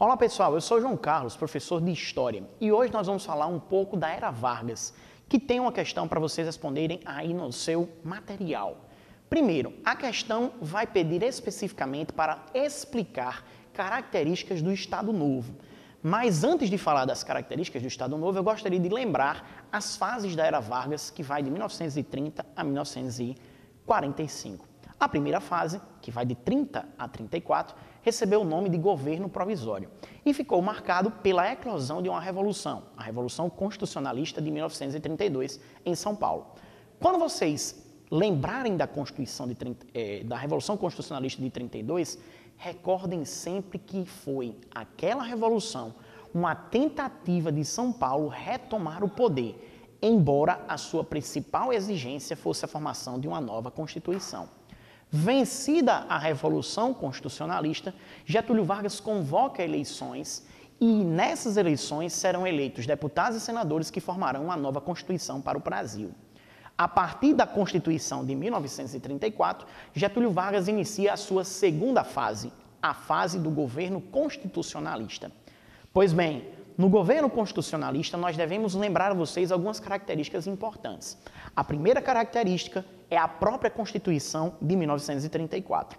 Olá pessoal, eu sou João Carlos, professor de História, e hoje nós vamos falar um pouco da Era Vargas, que tem uma questão para vocês responderem aí no seu material. Primeiro, a questão vai pedir especificamente para explicar características do Estado Novo. Mas antes de falar das características do Estado Novo, eu gostaria de lembrar as fases da Era Vargas, que vai de 1930 a 1945. A primeira fase, que vai de 30 a 34, recebeu o nome de governo provisório e ficou marcado pela eclosão de uma revolução, a Revolução Constitucionalista de 1932, em São Paulo. Quando vocês lembrarem da da Revolução Constitucionalista de 32, recordem sempre que foi aquela revolução uma tentativa de São Paulo retomar o poder, embora a sua principal exigência fosse a formação de uma nova Constituição. Vencida a Revolução Constitucionalista, Getúlio Vargas convoca eleições e nessas eleições serão eleitos deputados e senadores que formarão uma nova Constituição para o Brasil. A partir da Constituição de 1934, Getúlio Vargas inicia a sua segunda fase, a fase do governo constitucionalista. Pois bem, no governo constitucionalista nós devemos lembrar a vocês algumas características importantes. A primeira característica é a própria Constituição de 1934.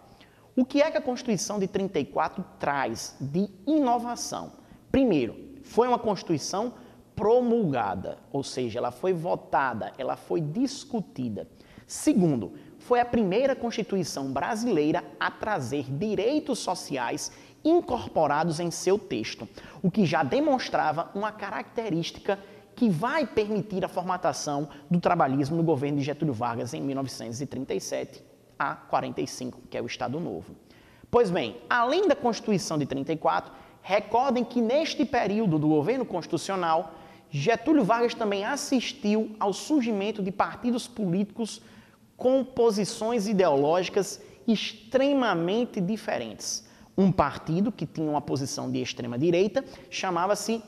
O que é que a Constituição de 34 traz de inovação? Primeiro, foi uma Constituição promulgada, ou seja, ela foi votada, ela foi discutida. Segundo, foi a primeira Constituição brasileira a trazer direitos sociais incorporados em seu texto, o que já demonstrava uma característica que vai permitir a formatação do trabalhismo no governo de Getúlio Vargas em 1937 a 45, que é o Estado Novo. Pois bem, além da Constituição de 34, recordem que neste período do governo constitucional, Getúlio Vargas também assistiu ao surgimento de partidos políticos com posições ideológicas extremamente diferentes. Um partido que tinha uma posição de extrema-direita chamava-se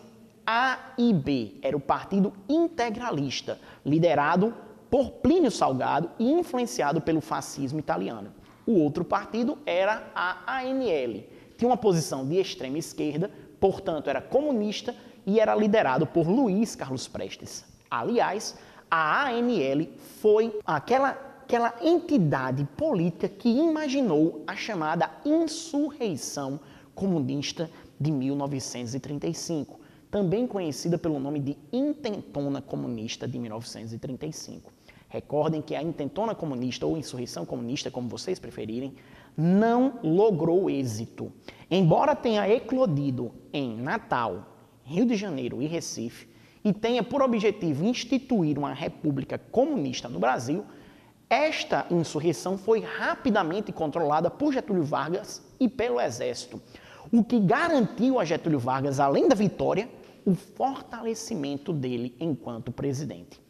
AIB, era o Partido Integralista, liderado por Plínio Salgado e influenciado pelo fascismo italiano. O outro partido era a ANL, tinha uma posição de extrema esquerda, portanto era comunista e era liderado por Luiz Carlos Prestes. Aliás, a ANL foi aquela entidade política que imaginou a chamada insurreição comunista de 1935. Também conhecida pelo nome de Intentona Comunista de 1935. Recordem que a Intentona Comunista ou Insurreição Comunista, como vocês preferirem, não logrou êxito. Embora tenha eclodido em Natal, Rio de Janeiro e Recife, e tenha por objetivo instituir uma república comunista no Brasil, esta insurreição foi rapidamente controlada por Getúlio Vargas e pelo Exército, o que garantiu a Getúlio Vargas, além da vitória, o fortalecimento dele enquanto presidente.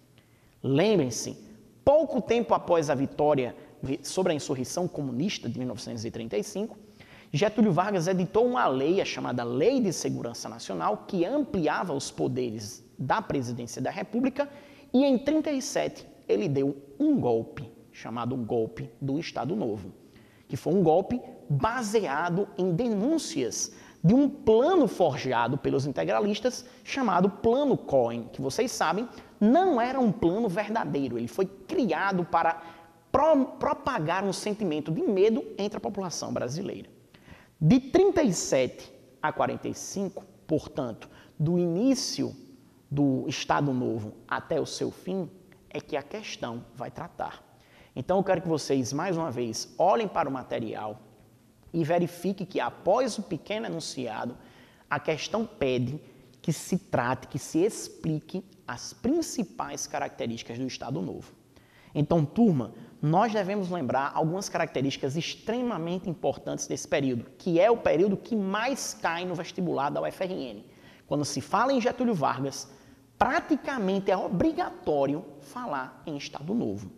Lembrem-se, pouco tempo após a vitória sobre a insurreição comunista de 1935, Getúlio Vargas editou uma lei, a chamada Lei de Segurança Nacional, que ampliava os poderes da presidência da República, e em 1937 ele deu um golpe, chamado Golpe do Estado Novo, que foi um golpe baseado em denúncias de um plano forjado pelos integralistas chamado Plano Cohen, que vocês sabem, não era um plano verdadeiro, ele foi criado para propagar um sentimento de medo entre a população brasileira. De 37 a 45, portanto, do início do Estado Novo até o seu fim, é que a questão vai tratar. Então eu quero que vocês, mais uma vez, olhem para o material e verifique que após o pequeno enunciado, a questão pede que se trate, que se explique as principais características do Estado Novo. Então, turma, nós devemos lembrar algumas características extremamente importantes desse período, que é o período que mais cai no vestibular da UFRN. Quando se fala em Getúlio Vargas, praticamente é obrigatório falar em Estado Novo.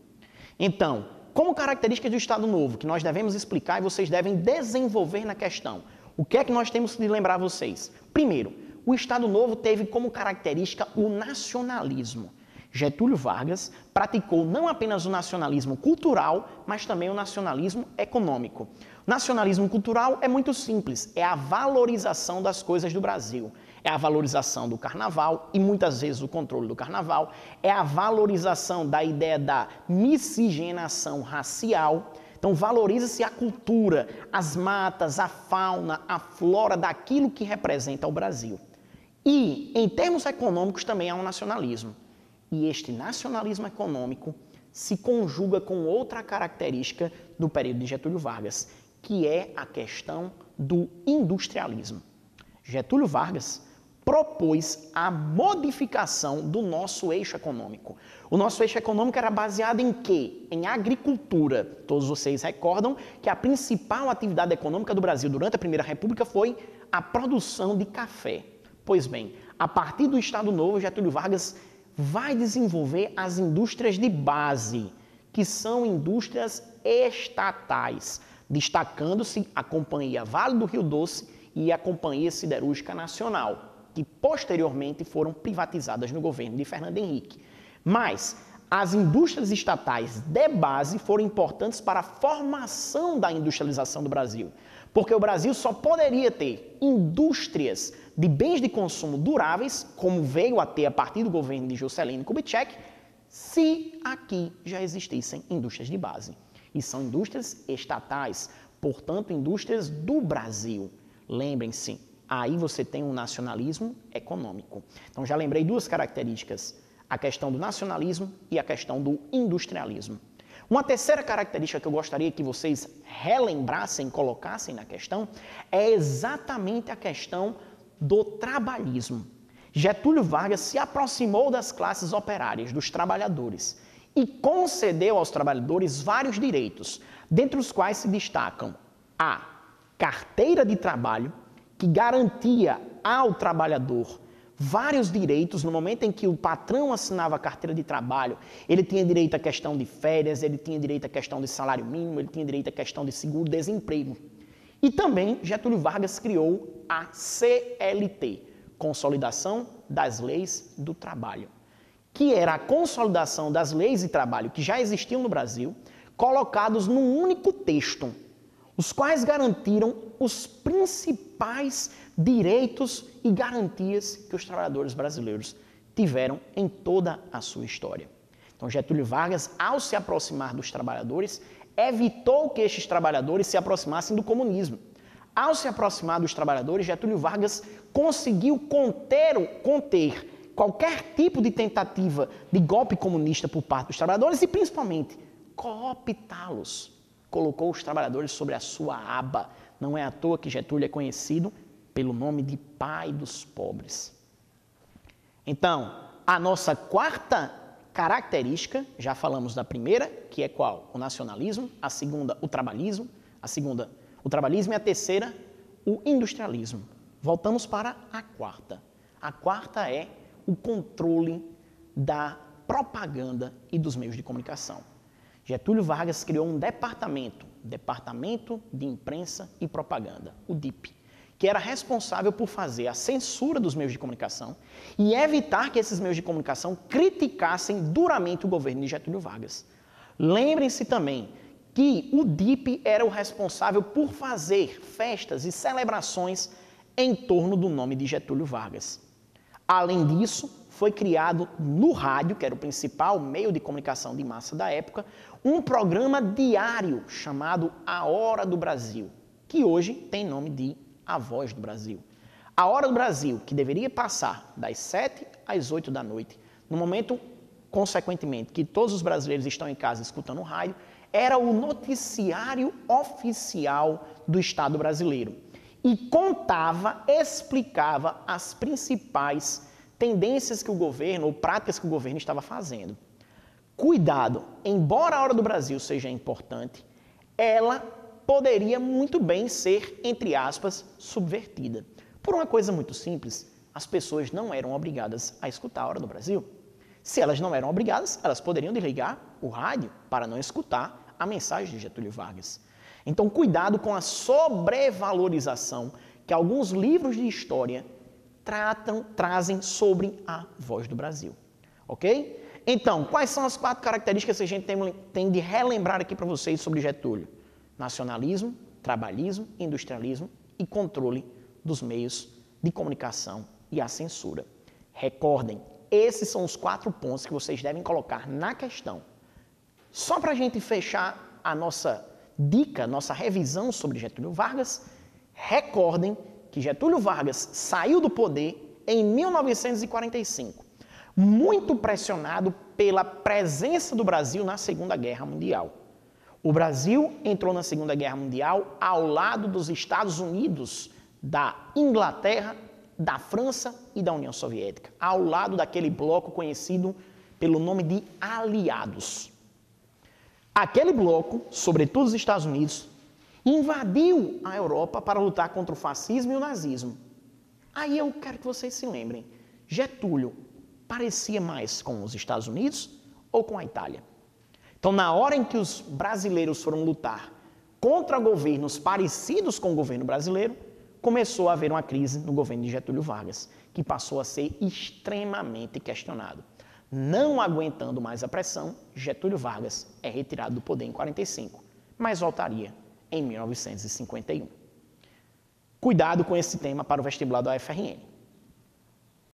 Então, como características do Estado Novo, que nós devemos explicar e vocês devem desenvolver na questão, o que é que nós temos que lembrar a vocês? Primeiro, o Estado Novo teve como característica o nacionalismo. Getúlio Vargas praticou não apenas o nacionalismo cultural, mas também o nacionalismo econômico. O nacionalismo cultural é muito simples, é a valorização das coisas do Brasil. É a valorização do carnaval e muitas vezes o controle do carnaval. É a valorização da ideia da miscigenação racial. Então valoriza-se a cultura, as matas, a fauna, a flora daquilo que representa o Brasil. E em termos econômicos também há um nacionalismo. E este nacionalismo econômico se conjuga com outra característica do período de Getúlio Vargas, que é a questão do industrialismo. Getúlio Vargas propôs a modificação do nosso eixo econômico. O nosso eixo econômico era baseado em quê? Em agricultura. Todos vocês recordam que a principal atividade econômica do Brasil durante a Primeira República foi a produção de café. Pois bem, a partir do Estado Novo, Getúlio Vargas vai desenvolver as indústrias de base, que são indústrias estatais, destacando-se a Companhia Vale do Rio Doce e a Companhia Siderúrgica Nacional, que posteriormente foram privatizadas no governo de Fernando Henrique. Mas as indústrias estatais de base foram importantes para a formação da industrialização do Brasil, porque o Brasil só poderia ter indústrias de bens de consumo duráveis, como veio a ter a partir do governo de Juscelino Kubitschek, se aqui já existissem indústrias de base. E são indústrias estatais, portanto, indústrias do Brasil. Lembrem-se, aí você tem um nacionalismo econômico. Então, já lembrei duas características, a questão do nacionalismo e a questão do industrialismo. Uma terceira característica que eu gostaria que vocês relembrassem, colocassem na questão, é exatamente a questão do trabalhismo. Getúlio Vargas se aproximou das classes operárias, dos trabalhadores, e concedeu aos trabalhadores vários direitos, dentre os quais se destacam a carteira de trabalho, que garantia ao trabalhador vários direitos. No momento em que o patrão assinava a carteira de trabalho, ele tinha direito à questão de férias, ele tinha direito à questão de salário mínimo, ele tinha direito à questão de seguro-desemprego. E também Getúlio Vargas criou a CLT, Consolidação das Leis do Trabalho, que era a consolidação das leis de trabalho que já existiam no Brasil, colocados num único texto, os quais garantiram os principais direitos e garantias que os trabalhadores brasileiros tiveram em toda a sua história. Então, Getúlio Vargas, ao se aproximar dos trabalhadores, evitou que estes trabalhadores se aproximassem do comunismo. Ao se aproximar dos trabalhadores, Getúlio Vargas conseguiu conter qualquer tipo de tentativa de golpe comunista por parte dos trabalhadores e, principalmente, cooptá-los. Colocou os trabalhadores sobre a sua aba. Não é à toa que Getúlio é conhecido pelo nome de pai dos pobres. Então, a nossa quarta característica, já falamos da primeira, que é qual? O nacionalismo, a segunda, o trabalhismo, o trabalhismo e a terceira, o industrialismo. Voltamos para a quarta. A quarta é o controle da propaganda e dos meios de comunicação. Getúlio Vargas criou um Departamento de Imprensa e Propaganda, o DIP, que era responsável por fazer a censura dos meios de comunicação e evitar que esses meios de comunicação criticassem duramente o governo de Getúlio Vargas. Lembrem-se também que o DIP era o responsável por fazer festas e celebrações em torno do nome de Getúlio Vargas. Além disso, foi criado no rádio, que era o principal meio de comunicação de massa da época, um programa diário chamado A Hora do Brasil, que hoje tem nome de A Voz do Brasil. A Hora do Brasil, que deveria passar das 7 às 8 da noite, no momento, consequentemente, que todos os brasileiros estão em casa escutando o rádio, era o noticiário oficial do Estado brasileiro. E contava, explicava as principais tendências que o governo, ou práticas que o governo estava fazendo. Cuidado, embora a Hora do Brasil seja importante, ela poderia muito bem ser, entre aspas, subvertida. Por uma coisa muito simples, as pessoas não eram obrigadas a escutar a Hora do Brasil. Se elas não eram obrigadas, elas poderiam desligar o rádio para não escutar a mensagem de Getúlio Vargas. Então, cuidado com a sobrevalorização que alguns livros de história trazem sobre a Voz do Brasil, ok? Então, quais são as 4 características que a gente tem de relembrar aqui para vocês sobre Getúlio? Nacionalismo, trabalhismo, industrialismo e controle dos meios de comunicação e a censura. Recordem, esses são os 4 pontos que vocês devem colocar na questão. Só para a gente fechar a nossa dica, nossa revisão sobre Getúlio Vargas, recordem que Getúlio Vargas saiu do poder em 1945, muito pressionado pela presença do Brasil na Segunda Guerra Mundial. O Brasil entrou na Segunda Guerra Mundial ao lado dos Estados Unidos, da Inglaterra, da França e da União Soviética, ao lado daquele bloco conhecido pelo nome de aliados. Aquele bloco, sobretudo os Estados Unidos, invadiu a Europa para lutar contra o fascismo e o nazismo. Aí eu quero que vocês se lembrem, Getúlio parecia mais com os Estados Unidos ou com a Itália? Então, na hora em que os brasileiros foram lutar contra governos parecidos com o governo brasileiro, começou a haver uma crise no governo de Getúlio Vargas, que passou a ser extremamente questionado. Não aguentando mais a pressão, Getúlio Vargas é retirado do poder em 45, mas voltaria em 1951. Cuidado com esse tema para o vestibular da UFRN.